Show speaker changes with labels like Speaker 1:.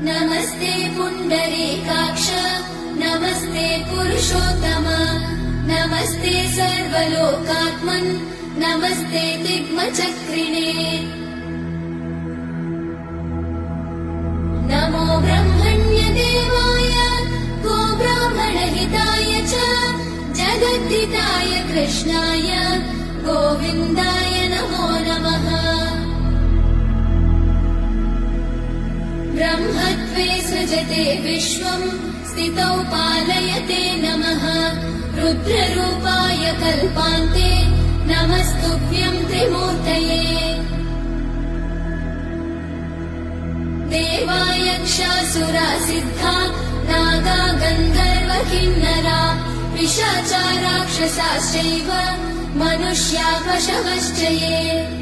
Speaker 1: नमस्ते पुण्डरीकाक्ष नमस्ते पुरुषोत्तम नमस्ते सर्वलोकात्मन् नमस्ते दिग्मचक्रिणे नमो ब्रह्मण्यदेवाय गोब्राह्मणहिताय च जगद्धिताय कृष्णाय गोविन्दाय नमो नमः। ब्रह्मत्वे सृजते विश्वम् स्थितौ पालयते नमः रुद्ररूपाय कल्पान्ते नमस्तुभ्यम् त्रिमूर्तये। देवायक्षासुरा सिद्धा नागा गन्धर्व किन्नरा पिशाचा राक्षसाश्चैव मनुष्या पशवश्च ये